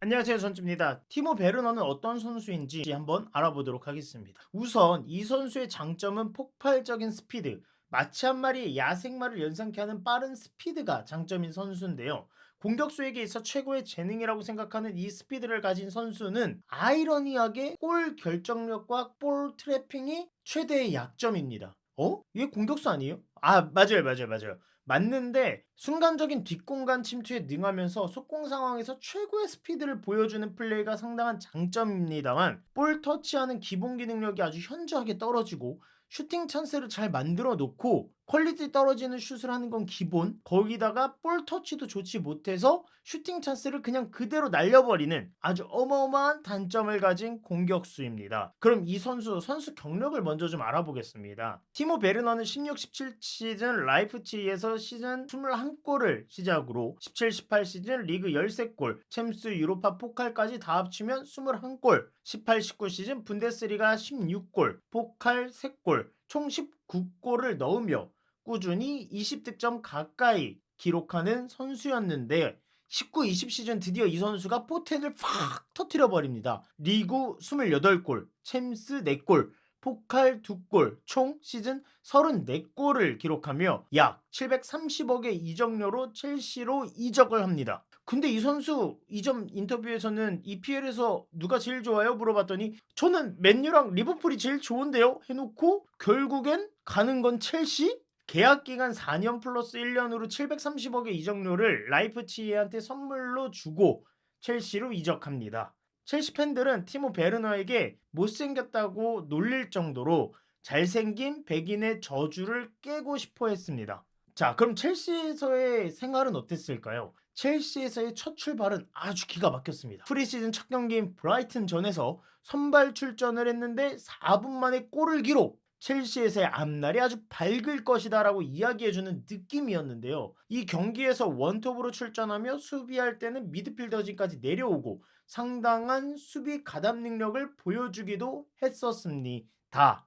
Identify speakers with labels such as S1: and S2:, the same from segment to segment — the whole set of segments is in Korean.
S1: 안녕하세요, 전주입니다. 티모 베르너는 어떤 선수인지 한번 알아보도록 하겠습니다. 우선 이 선수의 장점은 폭발적인 스피드, 마치 한 마리의 야생마를 연상케 하는 빠른 스피드가 장점인 선수인데요. 공격수에게 있어 최고의 재능이라고 생각하는 이 스피드를 가진 선수는 아이러니하게 골 결정력과 볼 트래핑이 최대의 약점입니다. 얘 공격수 아니에요? 맞아요. 맞는데 순간적인 뒷공간 침투에 능하면서 속공 상황에서 최고의 스피드를 보여주는 플레이가 상당한 장점입니다만, 볼 터치하는 기본기 능력이 아주 현저하게 떨어지고 슈팅 찬스를 잘 만들어 놓고 퀄리티 떨어지는 슛을 하는 건 기본, 거기다가 볼 터치도 좋지 못해서 슈팅 찬스를 그냥 그대로 날려버리는 아주 어마어마한 단점을 가진 공격수입니다. 그럼 이 선수 경력을 먼저 좀 알아보겠습니다. 티모 베르너는 16-17 시즌 라이프치히에서 시즌 21골을 시작으로 17-18 시즌 리그 13골, 챔스 유로파 포칼까지 다 합치면 21골, 18-19 시즌 분데스리가 16골, 포칼 3골, 총 19골을 넣으며 꾸준히 20득점 가까이 기록하는 선수였는데, 19-20 시즌 드디어 이 선수가 포텐을 팍 터뜨려 버립니다. 리그 28골, 챔스 4골, 포칼 2골, 총 시즌 34골을 기록하며 약 730억의 이적료로 첼시로 이적을 합니다. 근데 이 선수 이전 인터뷰에서는 EPL에서 누가 제일 좋아요? 물어봤더니 저는 맨유랑 리버풀이 제일 좋은데요? 해놓고 결국엔 가는 건 첼시? 계약 기간 4년 플러스 1년으로 730억의 이적료를 라이프치히한테 선물로 주고 첼시로 이적합니다. 첼시 팬들은 티모 베르너에게 못생겼다고 놀릴 정도로 잘생긴 백인의 저주를 깨고 싶어 했습니다. 자, 그럼 첼시에서의 생활은 어땠을까요? 첼시에서의 첫 출발은 아주 기가 막혔습니다. 프리시즌 첫 경기인 브라이튼전에서 선발 출전을 했는데 4분 만에 골을 기록! 첼시에서의 앞날이 아주 밝을 것이다 라고 이야기해주는 느낌이었는데요. 이 경기에서 원톱으로 출전하며 수비할 때는 미드필더진까지 내려오고 상당한 수비 가담 능력을 보여주기도 했었습니다.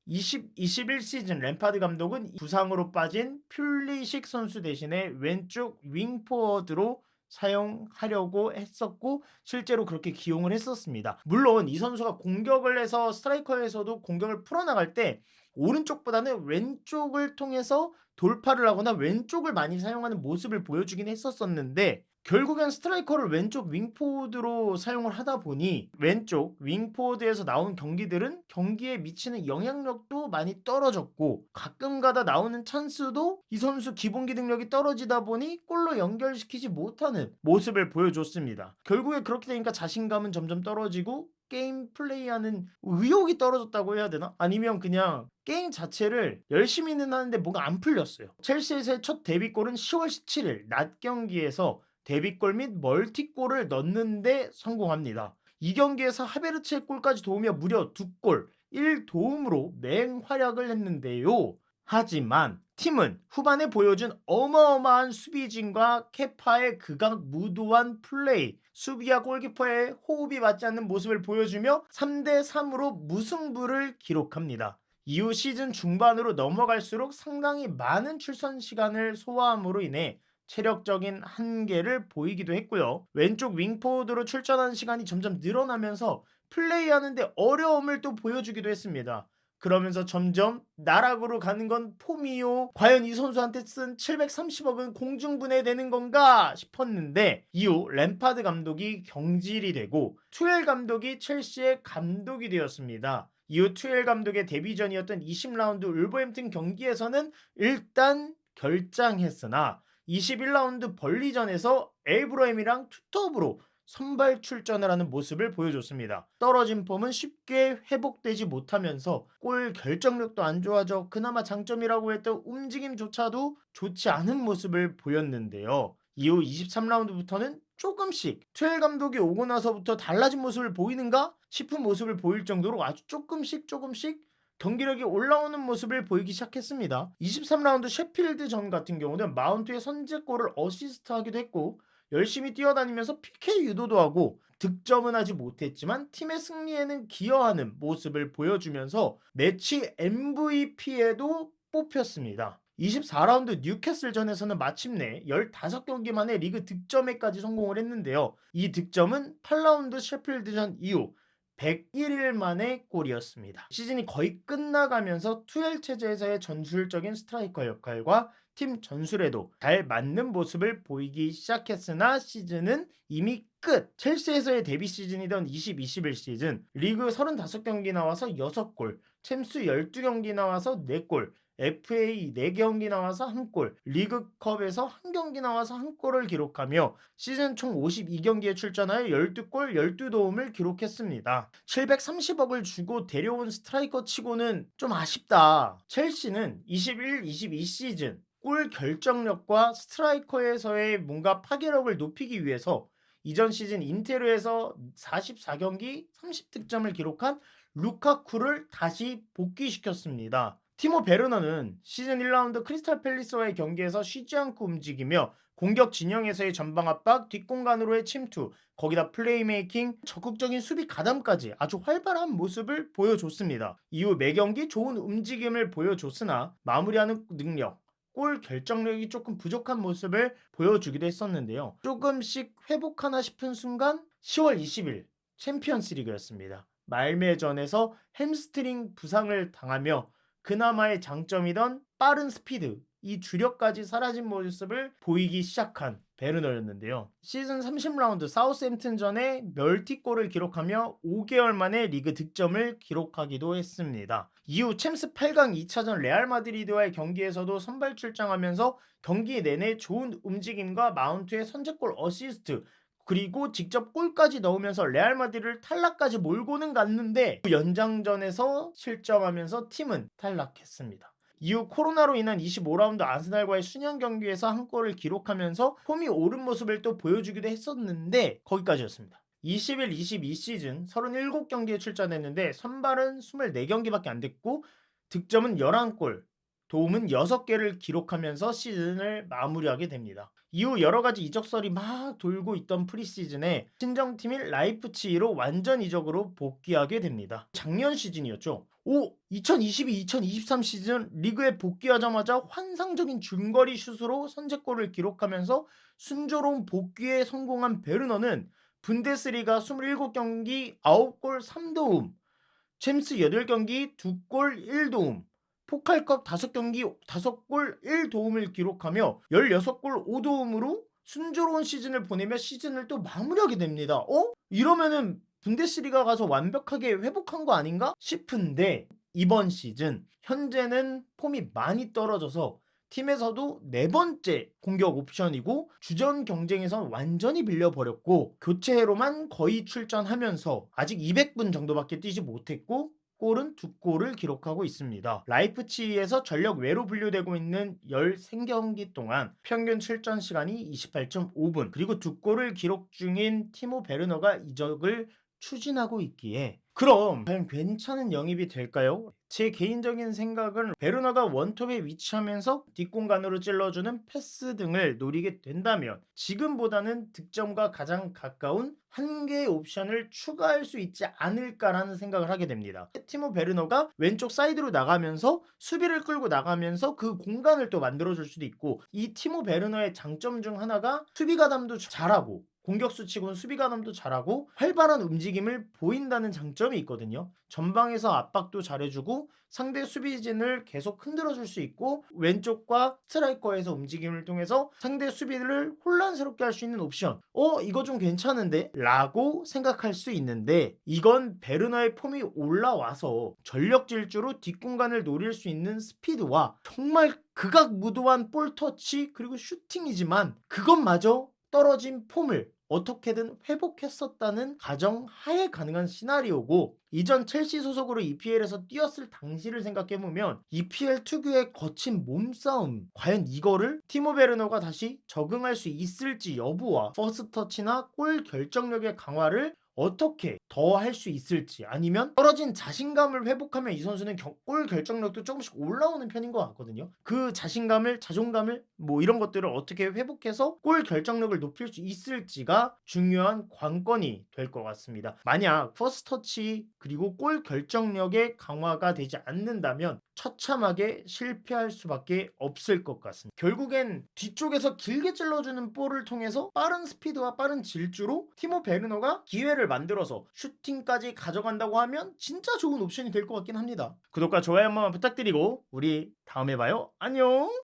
S1: 21 시즌 램파드 감독은 부상으로 빠진 퓰리식 선수 대신에 왼쪽 윙포워드로 사용하려고 했었고 실제로 그렇게 기용을 했었습니다. 물론 이 선수가 공격을 해서 스트라이커에서도 공격을 풀어나갈 때 오른쪽보다는 왼쪽을 통해서 돌파를 하거나 왼쪽을 많이 사용하는 모습을 보여주긴 했었었는데, 결국엔 스트라이커를 왼쪽 윙포워드로 사용을 하다 보니 왼쪽 윙포워드에서 나온 경기들은 경기에 미치는 영향력도 많이 떨어졌고 가끔가다 나오는 찬스도 이 선수 기본기 능력이 떨어지다 보니 골로 연결시키지 못하는 모습을 보여줬습니다. 결국에 그렇게 되니까 자신감은 점점 떨어지고 게임 플레이하는 의욕이 떨어졌다고 해야 되나? 아니면 그냥 게임 자체를 열심히는 하는데 뭔가 안 풀렸어요. 첼시에서의 첫 데뷔골은 10월 17일 낮 경기에서 데뷔골 및 멀티골을 넣는데 성공합니다. 이 경기에서 하베르츠의 골까지 도우며 무려 2골 1도움으로 맹활약을 했는데요. 하지만 팀은 후반에 보여준 어마어마한 수비진과 케파의 극악무도한 플레이, 수비와 골키퍼의 호흡이 맞지 않는 모습을 보여주며 3-3으로 무승부를 기록합니다. 이후 시즌 중반으로 넘어갈수록 상당히 많은 출전 시간을 소화함으로 인해 체력적인 한계를 보이기도 했고요. 왼쪽 윙포워드로 출전하는 시간이 점점 늘어나면서 플레이하는데 어려움을 또 보여주기도 했습니다. 그러면서 점점 나락으로 가는 건 폼이요. 과연 이 선수한테 쓴 730억은 공중분해되는 건가 싶었는데, 이후 램파드 감독이 경질이 되고 투엘 감독이 첼시의 감독이 되었습니다. 이후 투엘 감독의 데뷔전이었던 20라운드 울버햄튼 경기에서는 일단 결장했으나 21라운드 벌리전에서 에이브러임이랑 투톱으로 선발 출전을 하는 모습을 보여줬습니다. 떨어진 폼은 쉽게 회복되지 못하면서 골 결정력도 안 좋아져 그나마 장점이라고 했던 움직임조차도 좋지 않은 모습을 보였는데요. 이후 23라운드부터는 조금씩 투엘 감독이 오고 나서부터 달라진 모습을 보이는가 싶은 모습을 보일 정도로 아주 조금씩 경기력이 올라오는 모습을 보이기 시작했습니다. 23라운드 셰필드전 같은 경우는 마운트의 선제골을 어시스트하기도 했고 열심히 뛰어다니면서 PK 유도도 하고 득점은 하지 못했지만 팀의 승리에는 기여하는 모습을 보여주면서 매치 MVP에도 뽑혔습니다. 24라운드 뉴캐슬전에서는 마침내 15경기 만에 리그 득점에까지 성공을 했는데요. 이 득점은 8라운드 셰필드전 이후 101일 만의 골이었습니다. 시즌이 거의 끝나가면서 투엘 체제에서의 전술적인 스트라이커 역할과 팀 전술에도 잘 맞는 모습을 보이기 시작했으나 시즌은 이미 끝! 첼시에서의 데뷔 시즌이던 20-21 시즌 리그 35경기 나와서 6골, 챔스 12경기 나와서 4골, FA 4경기 나와서 1골, 리그컵에서 1경기 나와서 1골을 기록하며 시즌 총 52경기에 출전하여 12골 12도움을 기록했습니다. 730억을 주고 데려온 스트라이커 치고는 좀 아쉽다. 첼시는 21-22 시즌 골 결정력과 스트라이커에서의 뭔가 파괴력을 높이기 위해서 이전 시즌 인테르에서 44경기 30득점을 기록한 루카쿠를 다시 복귀시켰습니다. 티모 베르너는 시즌 1라운드 크리스탈 팰리스와의 경기에서 쉬지 않고 움직이며 공격 진영에서의 전방 압박, 뒷공간으로의 침투, 거기다 플레이메이킹, 적극적인 수비 가담까지 아주 활발한 모습을 보여줬습니다. 이후 매경기 좋은 움직임을 보여줬으나 마무리하는 능력, 골 결정력이 조금 부족한 모습을 보여주기도 했었는데요. 조금씩 회복하나 싶은 순간 10월 20일 챔피언스 리그였습니다. 말매전에서 햄스트링 부상을 당하며 그나마의 장점이던 빠른 스피드, 이 주력까지 사라진 모습을 보이기 시작한 베르너였는데요. 시즌 30라운드 사우스햄튼전에 멀티골을 기록하며 5개월 만에 리그 득점을 기록하기도 했습니다. 이후 챔스 8강 2차전 레알 마드리드와의 경기에서도 선발 출장하면서 경기 내내 좋은 움직임과 마운트의 선제골 어시스트, 그리고 직접 골까지 넣으면서 레알 마드리드를 탈락까지 몰고는 갔는데 그 연장전에서 실점하면서 팀은 탈락했습니다. 이후 코로나로 인한 25라운드 아스날과의 순영 경기에서 한 골을 기록하면서 폼이 오른 모습을 또 보여주기도 했었는데 거기까지였습니다. 21-22 시즌 37경기에 출전했는데 선발은 24경기밖에 안 됐고 득점은 11골, 도움은 6개를 기록하면서 시즌을 마무리하게 됩니다. 이후 여러가지 이적설이 막 돌고 있던 프리시즌에 친정팀인 라이프치히로 완전 이적으로 복귀하게 됩니다. 작년 시즌이었죠. 2022-2023 시즌 리그에 복귀하자마자 환상적인 중거리 슛으로 선제골을 기록하면서 순조로운 복귀에 성공한 베르너는 분데스리가 27경기 9골 3도움, 챔스 8경기 2골 1도움, 포칼컵 5경기 5골 1도움을 기록하며 16골 5도움으로 순조로운 시즌을 보내며 시즌을 또 마무리하게 됩니다. 이러면은 분데스리가 가서 완벽하게 회복한 거 아닌가 싶은데 이번 시즌 현재는 폼이 많이 떨어져서 팀에서도 네 번째 공격 옵션이고 주전 경쟁에서 완전히 밀려버렸고 교체로만 거의 출전하면서 아직 200분 정도밖에 뛰지 못했고 골은 2골을 기록하고 있습니다. 라이프치히에서 전력 외로 분류되고 있는 13경기 동안 평균 출전 시간이 28.5분, 그리고 2골을 기록 중인 티모 베르너가 이적을 추진하고 있기에 그럼 과연 괜찮은 영입이 될까요? 제 개인적인 생각은 베르너가 원톱에 위치하면서 뒷공간으로 찔러주는 패스 등을 노리게 된다면 지금보다는 득점과 가장 가까운 한 개의 옵션을 추가할 수 있지 않을까라는 생각을 하게 됩니다. 티모 베르너가 왼쪽 사이드로 나가면서 수비를 끌고 나가면서 그 공간을 또 만들어줄 수도 있고, 이 티모 베르너의 장점 중 하나가 수비 가담도 잘하고 공격수 치고는 수비 가담도 잘하고 활발한 움직임을 보인다는 장점이 있거든요. 전방에서 압박도 잘해주고 상대 수비진을 계속 흔들어줄 수 있고 왼쪽과 스트라이커에서 움직임을 통해서 상대 수비를 혼란스럽게 할 수 있는 옵션, 이거 좀 괜찮은데? 라고 생각할 수 있는데 이건 베르너의 폼이 올라와서 전력 질주로 뒷공간을 노릴 수 있는 스피드와 정말 극악무도한 볼터치 그리고 슈팅이지만 그것마저 떨어진 폼을 어떻게든 회복했었다는 가정 하에 가능한 시나리오고, 이전 첼시 소속으로 EPL에서 뛰었을 당시를 생각해보면 EPL 특유의 거친 몸싸움, 과연 이거를 티모 베르너가 다시 적응할 수 있을지 여부와 퍼스트터치나 골 결정력의 강화를 어떻게 더 할 수 있을지, 아니면 떨어진 자신감을 회복하면 이 선수는 골 결정력도 조금씩 올라오는 편인 것 같거든요. 그 자신감을, 자존감을 뭐 이런 것들을 어떻게 회복해서 골 결정력을 높일 수 있을지가 중요한 관건이 될 것 같습니다. 만약 퍼스트 터치 그리고 골 결정력의 강화가 되지 않는다면 처참하게 실패할 수밖에 없을 것 같습니다. 결국엔 뒤쪽에서 길게 찔러주는 볼을 통해서 빠른 스피드와 빠른 질주로 티모 베르너가 기회를 만들어서 슈팅까지 가져간다고 하면 진짜 좋은 옵션이 될 것 같긴 합니다. 구독과 좋아요 한번 부탁드리고 우리 다음에 봐요. 안녕.